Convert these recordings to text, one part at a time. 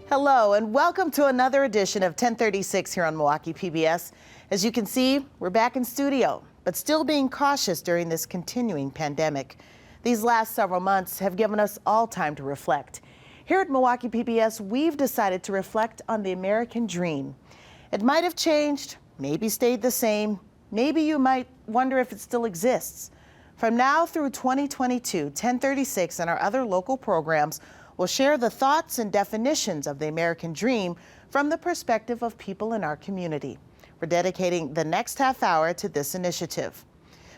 Hello, and welcome to another edition of 1036 here on Milwaukee PBS. As you can see, we're back in studio, but still being cautious during this continuing pandemic. These last several months have given us all time to reflect. Here at Milwaukee PBS, we've decided to reflect on the American dream. It might have changed, maybe stayed the same, maybe you might wonder if it still exists. From now through 2022, 1036 and our other local programs will share the thoughts and definitions of the American dream from the perspective of people in our community. We're dedicating the next half hour to this initiative.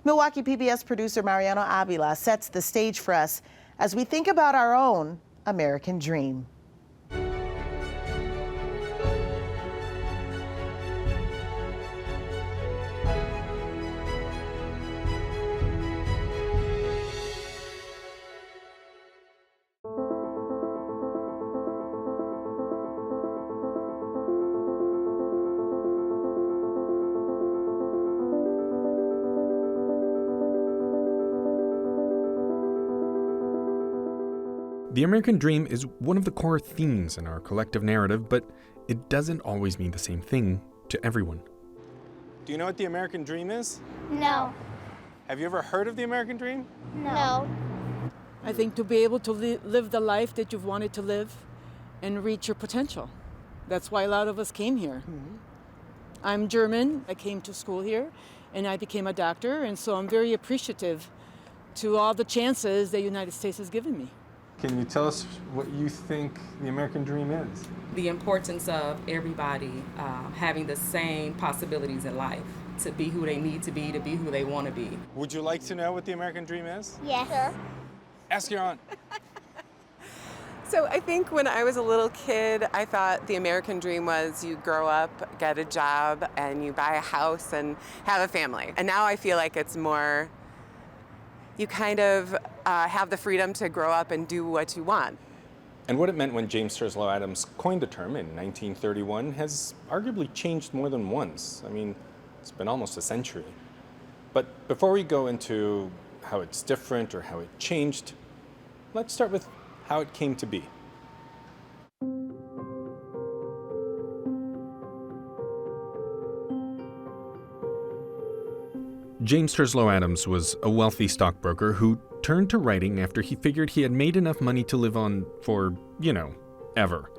Milwaukee PBS producer Mariano Avila sets the stage for us as we think about our own American dream. The American dream is one of the core themes in our collective narrative, but it doesn't always mean the same thing to everyone. Do you know what the American dream is? No. Have you ever heard of the American dream? No. I think to be able to live the life that you've wanted to live and reach your potential. That's why a lot of us came here. Mm-hmm. I'm German. I came to school here and I became a doctor, and so I'm very appreciative to all the chances the United States has given me. Can you tell us what you think the American dream is? The importance of everybody having the same possibilities in life, to be who they need to be who they want to be. Would you like to know what the American dream is? Yes. Sure. Ask your aunt. So I think when I was a little kid, I thought the American dream was you grow up, get a job, and you buy a house and have a family. And now I feel like it's more, you kind of have the freedom to grow up and do what you want. And what it meant when James Turslow Adams coined the term in 1931 has arguably changed more than once. I mean, it's been almost a century. But before we go into how it's different or how it changed, let's start with how it came to be. James Turslow Adams was a wealthy stockbroker who turned to writing after he figured he had made enough money to live on for, ever.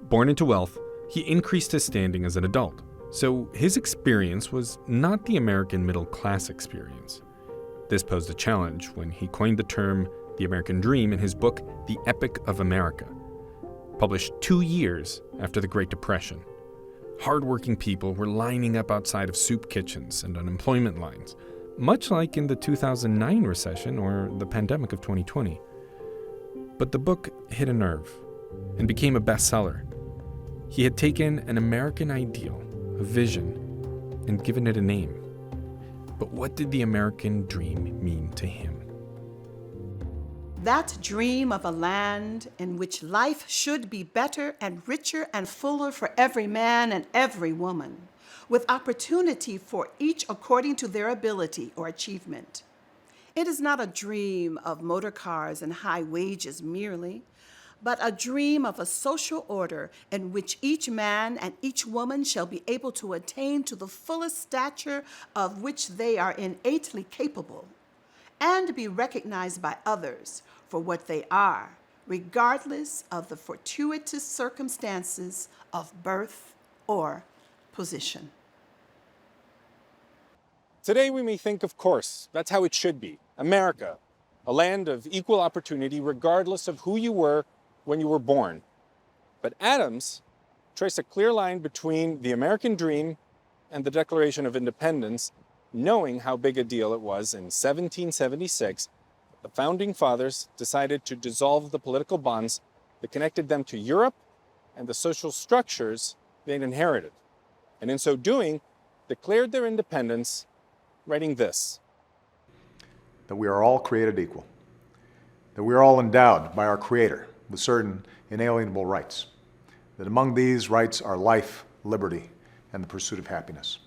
Born into wealth, he increased his standing as an adult, so his experience was not the American middle class experience. This posed a challenge when he coined the term the American dream in his book, The Epic of America, published 2 years after the Great Depression. Hardworking people were lining up outside of soup kitchens and unemployment lines, much like in the 2009 recession or the pandemic of 2020. But the book hit a nerve and became a bestseller. He had taken an American ideal, a vision, and given it a name. But what did the American dream mean to him? That dream of a land in which life should be better and richer and fuller for every man and every woman, with opportunity for each according to their ability or achievement. It is not a dream of motor cars and high wages merely, but a dream of a social order in which each man and each woman shall be able to attain to the fullest stature of which they are innately capable, and be recognized by others for what they are, regardless of the fortuitous circumstances of birth or position. Today we may think, of course, that's how it should be. America, a land of equal opportunity regardless of who you were when you were born. But Adams traced a clear line between the American dream and the Declaration of Independence, knowing how big a deal it was in 1776. The Founding Fathers decided to dissolve the political bonds that connected them to Europe and the social structures they'd inherited. And in so doing, declared their independence, writing this. That we are all created equal, that we are all endowed by our Creator with certain inalienable rights, that among these rights are life, liberty, and the pursuit of happiness.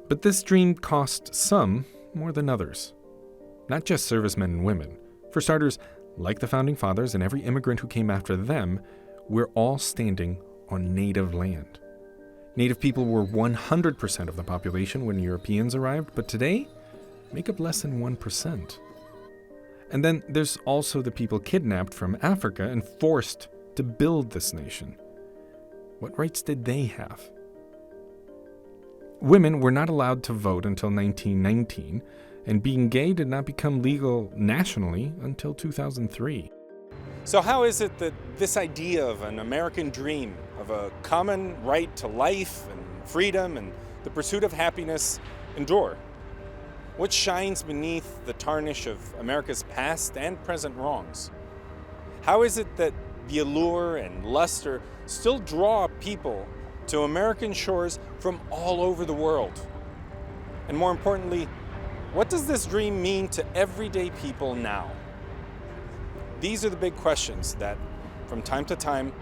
But this dream cost some more than others. Not just servicemen and women. For starters, like the Founding Fathers and every immigrant who came after them, we're all standing on native land. Native people were 100% of the population when Europeans arrived, but today make up less than 1%. And then there's also the people kidnapped from Africa and forced to build this nation. What rights did they have? Women were not allowed to vote until 1919, and being gay did not become legal nationally until 2003. So how is it that this idea of an American dream, of a common right to life and freedom and the pursuit of happiness, endure? What shines beneath the tarnish of America's past and present wrongs? How is it that the allure and luster still draw people to American shores from all over the world? And more importantly, what does this dream mean to everyday people now? These are the big questions that, from time to time,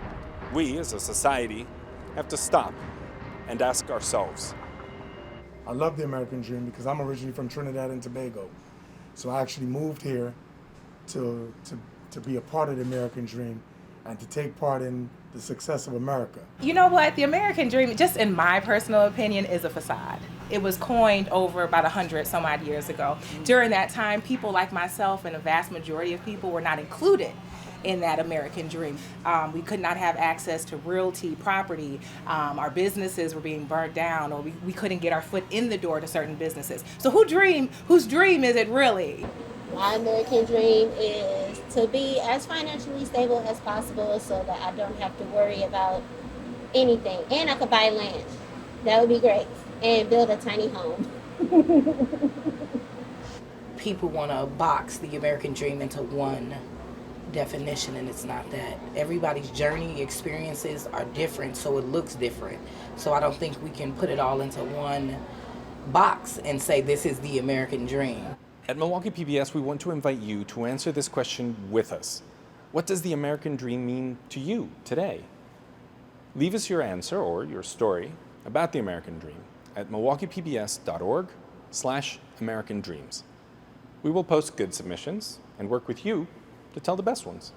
we as a society have to stop and ask ourselves. I love the American dream because I'm originally from Trinidad and Tobago. So I actually moved here to be a part of the American dream and to take part in the success of America. You know what? The American dream, just in my personal opinion, is a facade. It was coined over about 100 some odd years ago. During that time, people like myself and a vast majority of people were not included in that American dream. We could not have access to realty, property. Our businesses were being burnt down, or we couldn't get our foot in the door to certain businesses. So whose dream is it really? My American dream is to be as financially stable as possible so that I don't have to worry about anything. And I could buy land. That would be great. And build a tiny home. People want to box the American dream into one definition, and it's not that. Everybody's journey experiences are different, so it looks different. So I don't think we can put it all into one box and say this is the American dream. At Milwaukee PBS, we want to invite you to answer this question with us. What does the American dream mean to you today? Leave us your answer or your story about the American dream at milwaukeepbs.org/American Dreams. We will post good submissions and work with you to tell the best ones.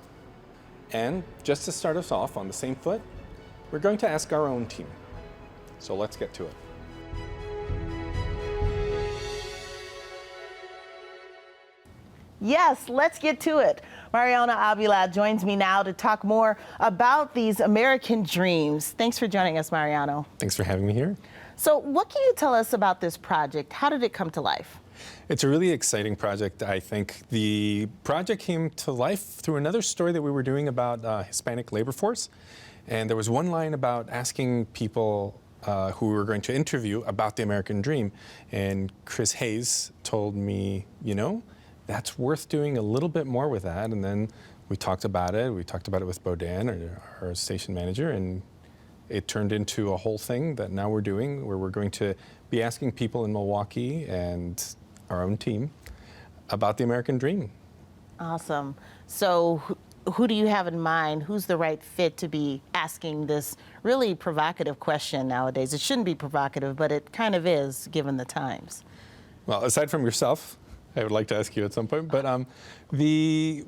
And just to start us off on the same foot, we're going to ask our own team. So let's get to it. Yes, let's get to it. Mariana Avila joins me now to talk more about these American dreams. Thanks for joining us, Mariano. Thanks for having me here. So what can you tell us about this project? How did it come to life? It's a really exciting project, I think. The project came to life through another story that we were doing about Hispanic labor force. And there was one line about asking people who we were going to interview about the American dream. And Chris Hayes told me, you know, that's worth doing a little bit more with that. And then we talked about it. We talked about it with Bodan, our station manager, and it turned into a whole thing that now we're doing, where we're going to be asking people in Milwaukee and our own team about the American dream. Awesome. So who do you have in mind? Who's the right fit to be asking this really provocative question nowadays? It shouldn't be provocative, but it kind of is, given the times. Well, aside from yourself, I would like to ask you at some point, but the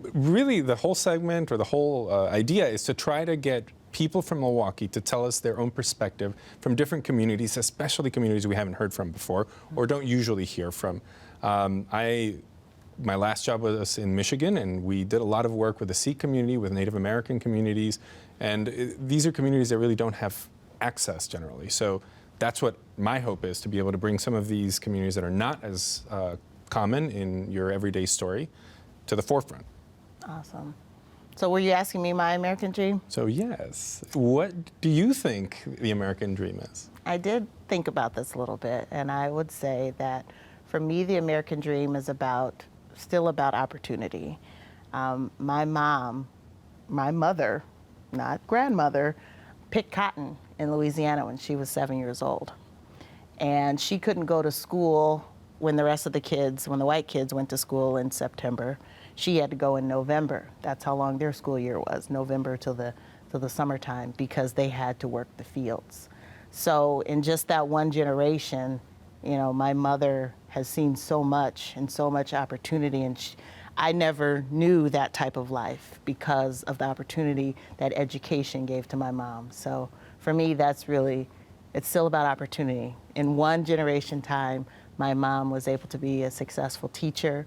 whole segment or the whole idea is to try to get people from Milwaukee to tell us their own perspective from different communities, especially communities we haven't heard from before or don't usually hear from. My last job was in Michigan, and we did a lot of work with the Sikh community, with Native American communities, and these are communities that really don't have access generally. So that's what my hope is, to be able to bring some of these communities that are not as common in your everyday story to the forefront. Awesome. So were you asking me my American dream? So yes, what do you think the American dream is? I did think about this a little bit, and I would say that For me, the American dream is still about opportunity. My mother, not grandmother, picked cotton in Louisiana when she was 7 years old. And she couldn't go to school when the rest of the kids, when the white kids went to school in September. She had to go in November. That's how long their school year was, November till the summertime, because they had to work the fields. So in just that one generation, you know, my mother has seen so much and so much opportunity, and I never knew that type of life because of the opportunity that education gave to my mom. So for me, that's really, it's still about opportunity. In one generation time, my mom was able to be a successful teacher,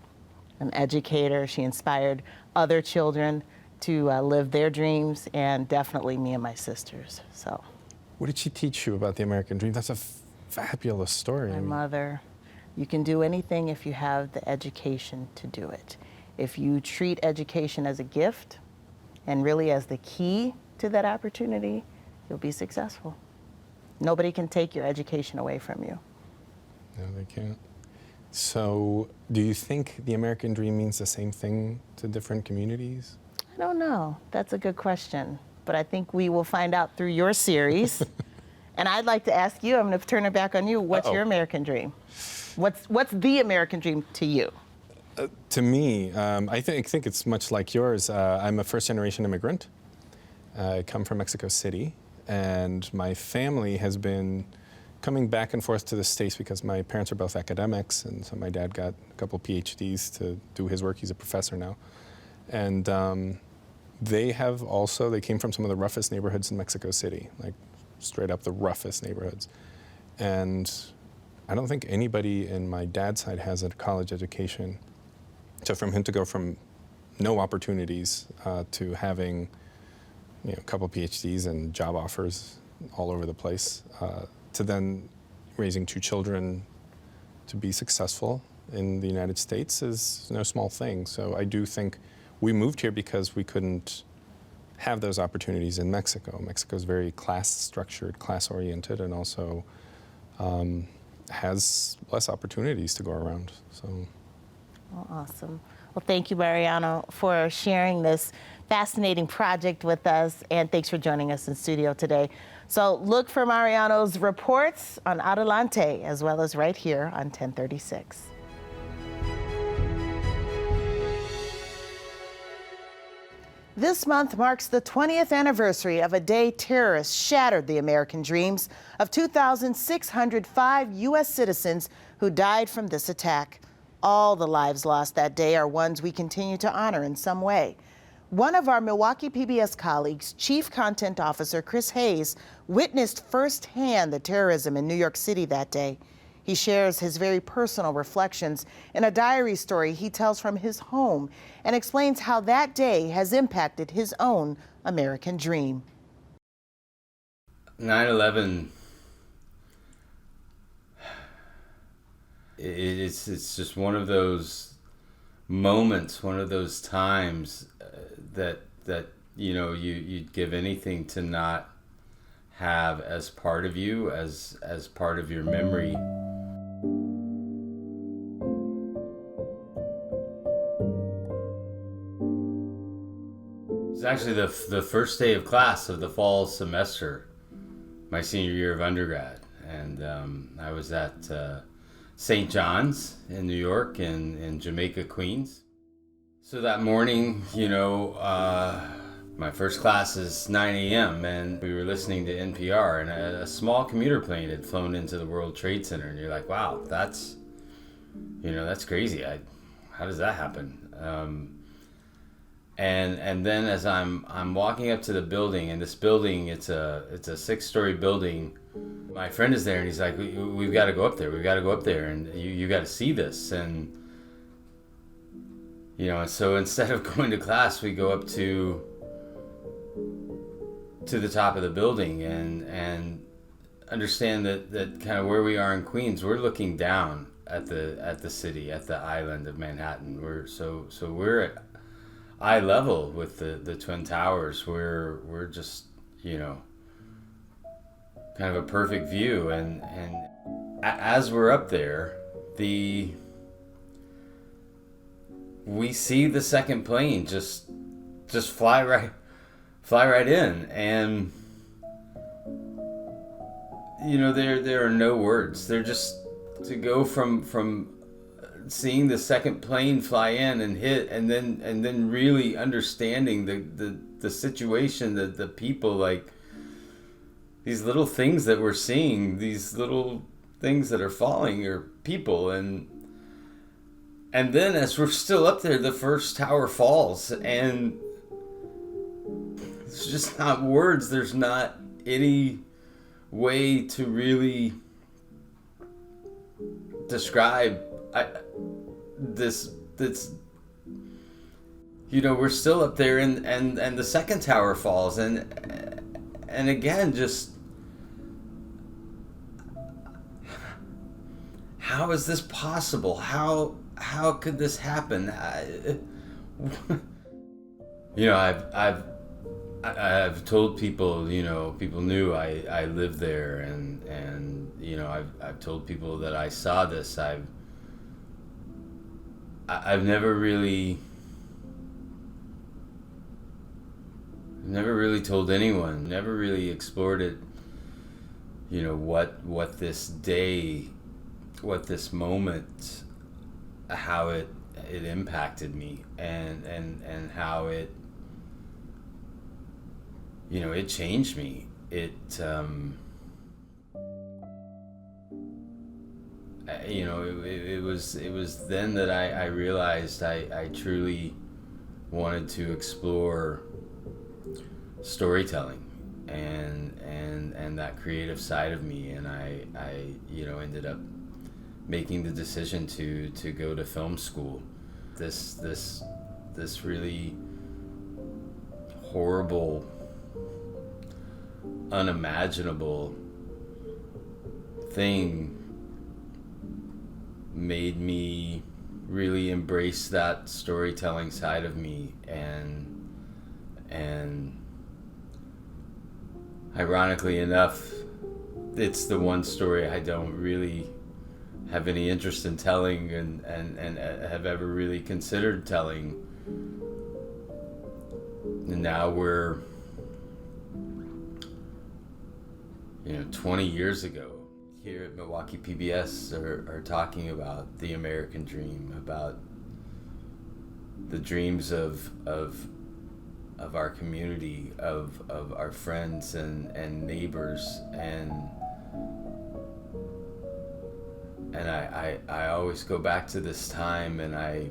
an educator. She inspired other children to live their dreams, and definitely me and my sisters. So, What did she teach you about the American dream? That's a fabulous story. my mother, you can do anything if you have the education to do it. If you treat education as a gift and really as the key to that opportunity, you'll be successful. Nobody can take your education away from you. No, they can't. So, do you think the American dream means the same thing to different communities? I don't know. That's a good question. But I think we will find out through your series. And I'd like to ask you, I'm going to turn it back on you. What's your American dream? What's the American dream to you? To me, I think it's much like yours. I'm a first-generation immigrant. I come from Mexico City, and my family has been coming back and forth to the States because my parents are both academics, and so my dad got a couple PhDs to do his work. He's a professor now. And they came from some of the roughest neighborhoods in Mexico City, like straight up the roughest neighborhoods. And I don't think anybody in my dad's side has a college education. So from him to go from no opportunities to having a couple PhDs and job offers all over the place, to then raising 2 children to be successful in the United States is no small thing. So I do think we moved here because we couldn't have those opportunities in Mexico. Mexico is very class-structured, class-oriented, and also has less opportunities to go around. So. Oh, awesome. Well, thank you, Mariano, for sharing this fascinating project with us, and thanks for joining us in studio today. So look for Mariano's reports on Adelante, as well as right here on 1036. This month marks the 20th anniversary of a day terrorists shattered the American dreams of 2,605 U.S. citizens who died from this attack. All the lives lost that day are ones we continue to honor in some way. One of our Milwaukee PBS colleagues, Chief Content Officer Chris Hayes, witnessed firsthand the terrorism in New York City that day. He shares his very personal reflections in a diary story he tells from his home and explains how that day has impacted his own American dream. 9/11, it's just one of those moments, one of those times that you'd give anything to not have as part of you, as part of your memory. It was actually the first day of class of the fall semester, my senior year of undergrad, and I was at St. John's in New York and in Jamaica, Queens. So that morning, my first class is 9 a.m. and we were listening to NPR, and a small commuter plane had flown into the World Trade Center, and you're like, wow, that's crazy. How does that happen? And then as I'm walking up to the building, and this building, it's a 6-story building. My friend is there, and he's like, we've got to go up there. We've got to go up there, and you got to see this. And and so instead of going to class, we go up to the top of the building and understand that kind of where we are in Queens, we're looking down at the city, at the island of Manhattan. We're at eye level with the Twin Towers. We're just kind of a perfect view, and as we're up there, we see the second plane just fly right in, and you know, there are no words. They're just to go from seeing the second plane fly in and hit, and then really understanding the situation, the people, like these little things that we're seeing, these little things that are falling are people, and then as we're still up there, the first tower falls, and it's just not words. There's not any way to really describe this. You know, we're still up there, and the second tower falls, and again, just how is this possible? How could this happen? You know, I've told people, you know, people knew I lived there, and you know, I've told people that I saw this. I've never really told anyone, never really explored it, you know, what this day, what this moment, how it impacted me, and how it, you know, it changed me. You know, it was then that I realized I truly wanted to explore storytelling and that creative side of me, and I you know, ended up making the decision to go to film school. This really horrible, unimaginable thing made me really embrace that storytelling side of me, and ironically enough, it's the one story I don't really have any interest in telling, and have ever really considered telling. And now we're, you know, 20 years ago, here at Milwaukee PBS are talking about the American dream, about the dreams of our community, of our friends and neighbors, and I always go back to this time, and I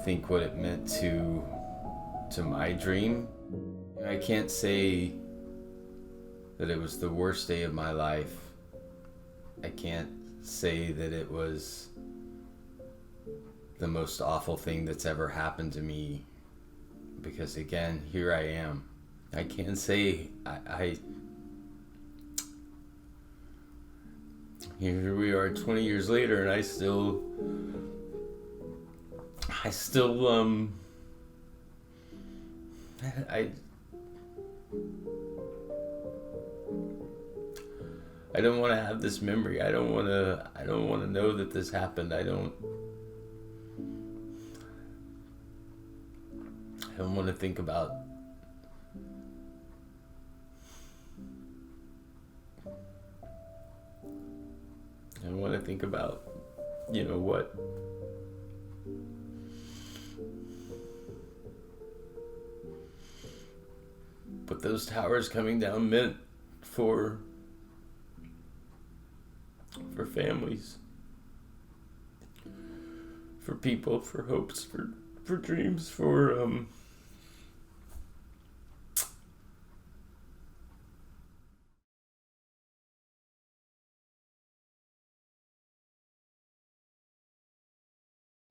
think what it meant to my dream. I can't say that it was the worst day of my life. I can't say that it was the most awful thing that's ever happened to me, because again, here I am. I can say here we are 20 years later, and I still I don't want to have this memory. I don't want to know that this happened. I don't want to think about you know, what those towers coming down meant for families, for people, for hopes, for dreams, for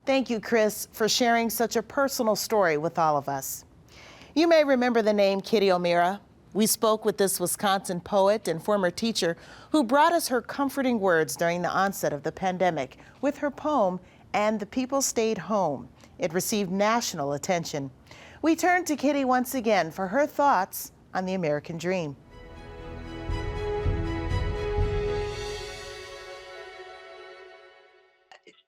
Thank you, Chris, for sharing such a personal story with all of us. You may remember the name Kitty O'Meara. We spoke with this Wisconsin poet and former teacher who brought us her comforting words during the onset of the pandemic with her poem, "And the People Stayed Home." It received national attention. We turn to Kitty once again for her thoughts on the American dream.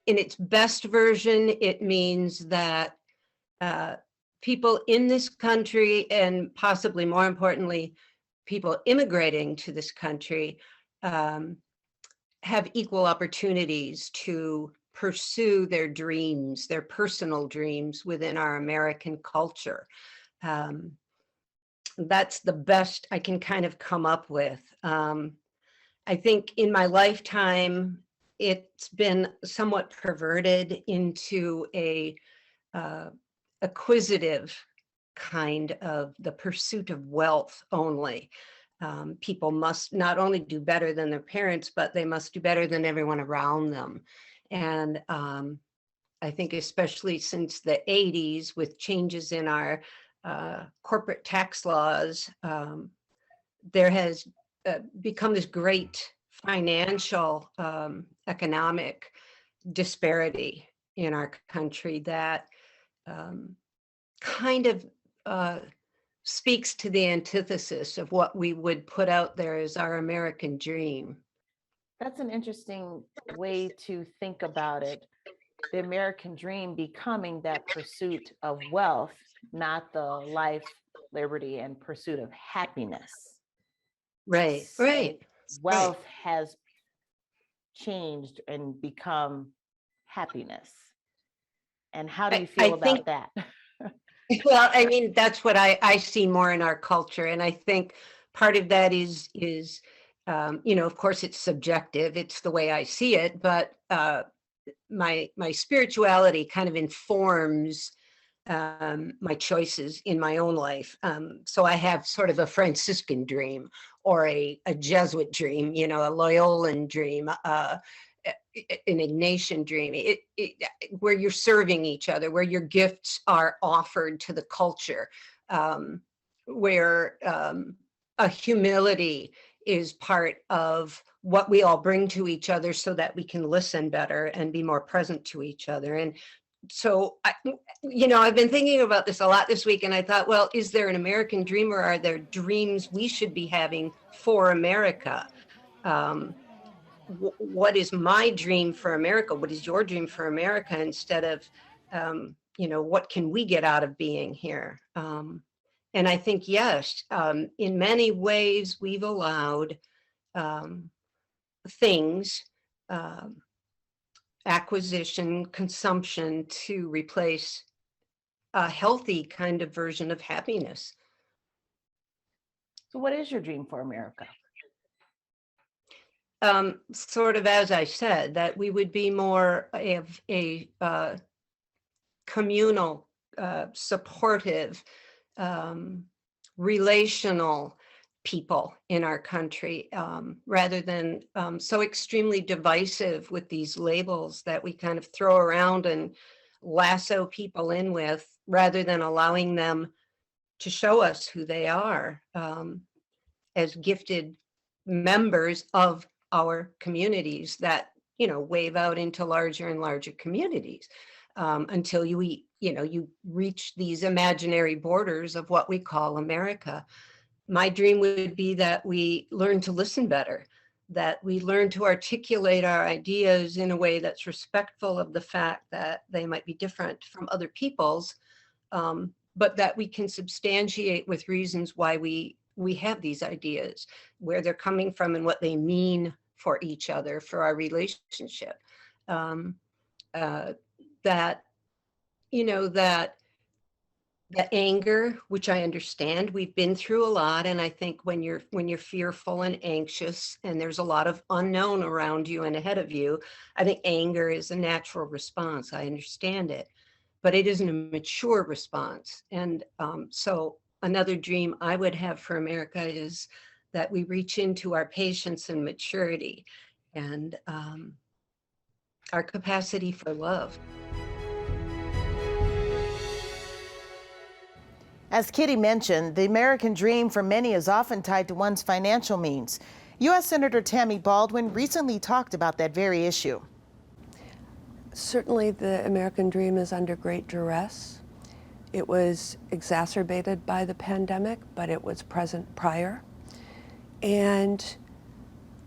in its best version, it means that people in this country, and possibly more importantly, people immigrating to this country, have equal opportunities to pursue their dreams, their personal dreams within our American culture. That's the best I can kind of come up with. I think in my lifetime, it's been somewhat perverted into a acquisitive kind of the pursuit of wealth only. People must not only do better than their parents, but they must do better than everyone around them. And I think especially since the 80s, with changes in our corporate tax laws, there has become this great financial economic disparity in our country that kind of speaks to the antithesis of what we would put out there as our American dream. That's an interesting way to think about it. The American dream becoming that pursuit of wealth, not the life, liberty, and pursuit of happiness. Right, right. Wealth has changed and become happiness. And how do you feel about that? Well, I mean, that's what I see more in our culture. And I think part of that is of course, it's subjective. It's the way I see it. But my spirituality kind of informs my choices in my own life. So I have sort of a Franciscan dream or a Jesuit dream, a Loyolan dream, an Ignatian dream, where you're serving each other, where your gifts are offered to the culture, where a humility is part of what we all bring to each other so that we can listen better and be more present to each other. And so, I've been thinking about this a lot this week, and I thought, well, is there an American dream, or are there dreams we should be having for America? What is my dream for America? What is your dream for America? Instead of, what can we get out of being here? And I think, yes, in many ways, we've allowed things, acquisition, consumption, to replace a healthy kind of version of happiness. So what is your dream for America? Sort of, as I said, that we would be more of a communal, supportive, relational people in our country, rather than so extremely divisive with these labels that we kind of throw around and lasso people in with, rather than allowing them to show us who they are as gifted members of our communities that, wave out into larger and larger communities until you reach these imaginary borders of what we call America. My dream would be that we learn to listen better, that we learn to articulate our ideas in a way that's respectful of the fact that they might be different from other people's, but that we can substantiate with reasons why we have these ideas, where they're coming from and what they mean for each other, for our relationship. That anger, which I understand, we've been through a lot. And I think when you're fearful and anxious and there's a lot of unknown around you and ahead of you, I think anger is a natural response. I understand it, but it isn't a mature response. And so another dream I would have for America is that we reach into our patience and maturity and our capacity for love. As Kitty mentioned, the American dream for many is often tied to one's financial means. U.S. Senator Tammy Baldwin recently talked about that very issue. Certainly the American dream is under great duress. It was exacerbated by the pandemic, but it was present prior. And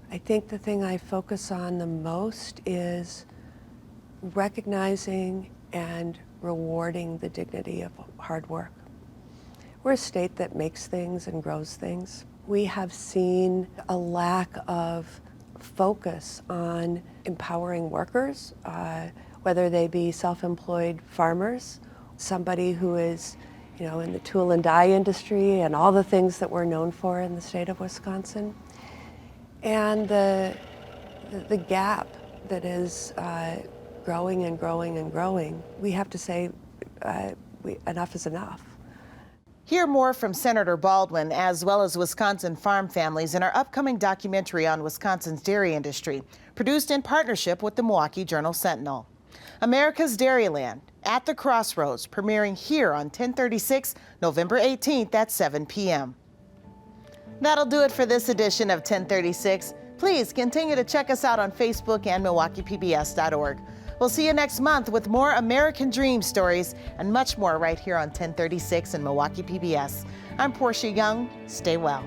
I think the thing I focus on the most is recognizing and rewarding the dignity of hard work. We're a state that makes things and grows things. We have seen a lack of focus on empowering workers, whether they be self-employed farmers, somebody who is, in the tool and die industry and all the things that we're known for in the state of Wisconsin, and the gap that is growing and growing and growing. We have to say enough is enough. Hear more from Senator Baldwin as well as Wisconsin farm families in our upcoming documentary on Wisconsin's dairy industry, produced in partnership with the Milwaukee Journal-Sentinel. America's Dairyland at the Crossroads, premiering here on 1036, November 18th at 7 p.m. That'll do it for this edition of 1036. Please continue to check us out on Facebook and MilwaukeePBS.org. We'll see you next month with more American Dream stories and much more right here on 1036 and Milwaukee PBS. I'm Portia Young. Stay well.